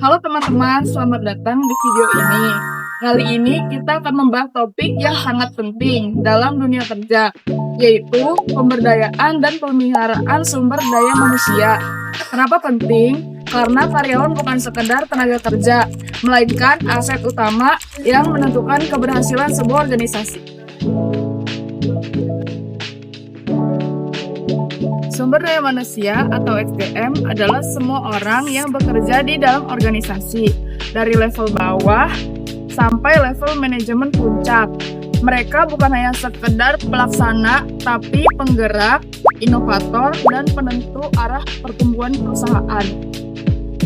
Halo teman-teman, selamat datang di video ini. Kali ini kita akan membahas topik yang sangat penting dalam dunia kerja, yaitu pemberdayaan dan pemeliharaan sumber daya manusia. Kenapa penting? Karena karyawan bukan sekedar tenaga kerja, melainkan aset utama yang menentukan keberhasilan sebuah organisasi. Sumber daya manusia atau SDM adalah semua orang yang bekerja di dalam organisasi, dari level bawah sampai level manajemen puncak. Mereka bukan hanya sekedar pelaksana, tapi penggerak, inovator, dan penentu arah pertumbuhan perusahaan.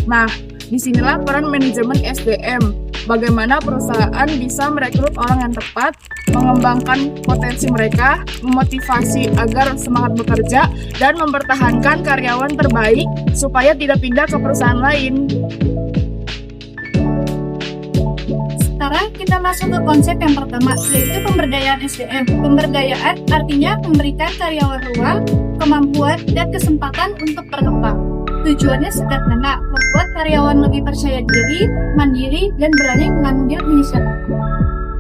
Nah, disinilah peran manajemen SDM. Bagaimana perusahaan bisa merekrut orang yang tepat, mengembangkan potensi mereka, memotivasi agar semangat bekerja, dan mempertahankan karyawan terbaik supaya tidak pindah ke perusahaan lain. Sekarang kita masuk ke konsep yang pertama, yaitu pemberdayaan SDM. Pemberdayaan artinya memberikan karyawan ruang, kemampuan, dan kesempatan untuk berkembang. Tujuannya sederhana, membuat karyawan lebih percaya diri, mandiri, dan berani mengambil inisiatif.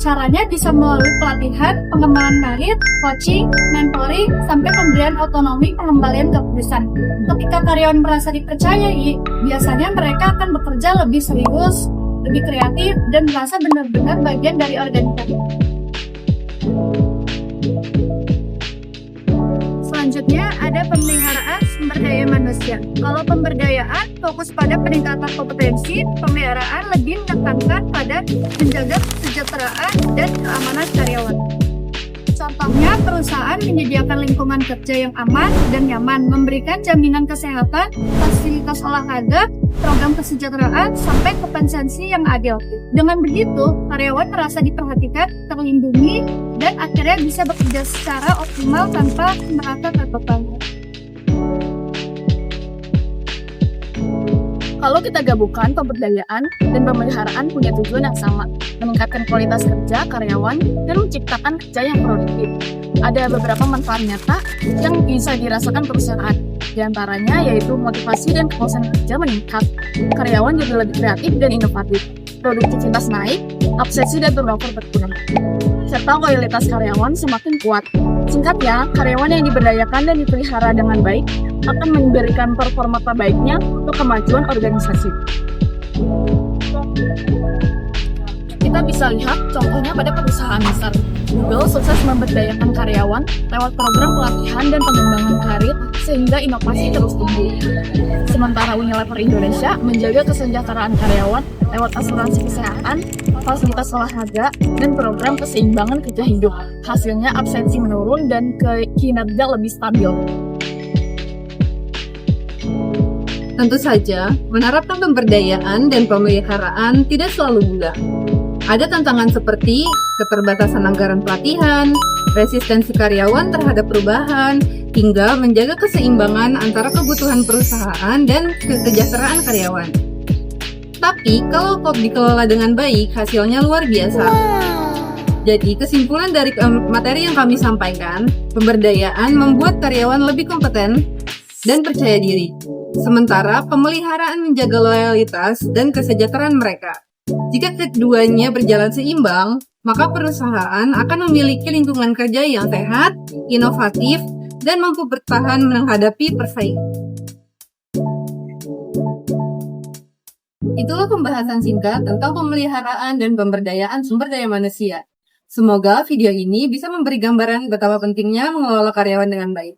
Caranya bisa melalui pelatihan, pengembangan karir, coaching, mentoring, sampai pemberian otonomi pengembalian keputusan. Ketika karyawan merasa dipercayai, biasanya mereka akan bekerja lebih serius, lebih kreatif, dan merasa benar-benar bagian dari organisasi. Selanjutnya ada pemeliharaan sumber daya manusia. Kalau pemberdayaan fokus pada peningkatan kompetensi, pemeliharaan lebih menekankan pada menjaga kesejahteraan dan keamanan karyawan. Contohnya, perusahaan menyediakan lingkungan kerja yang aman dan nyaman, memberikan jaminan kesehatan, fasilitas olahraga, program kesejahteraan, sampai kompensasi yang adil. Dengan begitu, karyawan merasa diperhatikan, terlindungi, dan akhirnya bisa bekerja secara optimal tanpa merasa terbebani. Kalau kita gabungkan, pemberdayaan dan pemeliharaan punya tujuan yang sama, meningkatkan kualitas kerja karyawan dan menciptakan kerja yang produktif. Ada beberapa manfaat nyata yang bisa dirasakan perusahaan. Di antaranya yaitu motivasi dan kepuasan kerja meningkat, karyawan jadi lebih kreatif dan inovatif, produktivitas naik, absensi dan turnover berkurang, serta loyalitas karyawan semakin kuat. Singkatnya, karyawan yang diberdayakan dan dipelihara dengan baik akan memberikan performa terbaiknya untuk kemajuan organisasi. Kita bisa lihat contohnya pada perusahaan besar. Google sukses memberdayakan karyawan lewat program pelatihan dan pengembangan karir sehingga inovasi terus tumbuh. Sementara Unilever Indonesia menjaga kesejahteraan karyawan lewat asuransi kesehatan, fasilitas olahraga, dan program keseimbangan kerja hidup. Hasilnya absensi menurun dan kinerja lebih stabil. Tentu saja, menerapkan pemberdayaan dan pemeliharaan tidak selalu mudah. Ada tantangan seperti keterbatasan anggaran pelatihan, resistensi karyawan terhadap perubahan, hingga menjaga keseimbangan antara kebutuhan perusahaan dan kesejahteraan karyawan. Tapi, kalau dikelola dengan baik, hasilnya luar biasa. Jadi, kesimpulan dari materi yang kami sampaikan, pemberdayaan membuat karyawan lebih kompeten dan percaya diri. Sementara pemeliharaan menjaga loyalitas dan kesejahteraan mereka. Jika keduanya berjalan seimbang, maka perusahaan akan memiliki lingkungan kerja yang sehat, inovatif, dan mampu bertahan menghadapi persaingan. Itulah pembahasan singkat tentang pemeliharaan dan pemberdayaan sumber daya manusia. Semoga video ini bisa memberi gambaran betapa pentingnya mengelola karyawan dengan baik.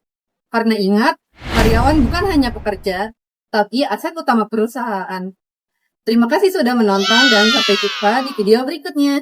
Karena ingat, karyawan bukan hanya pekerja, tapi aset utama perusahaan. Terima kasih sudah menonton dan sampai jumpa di video berikutnya.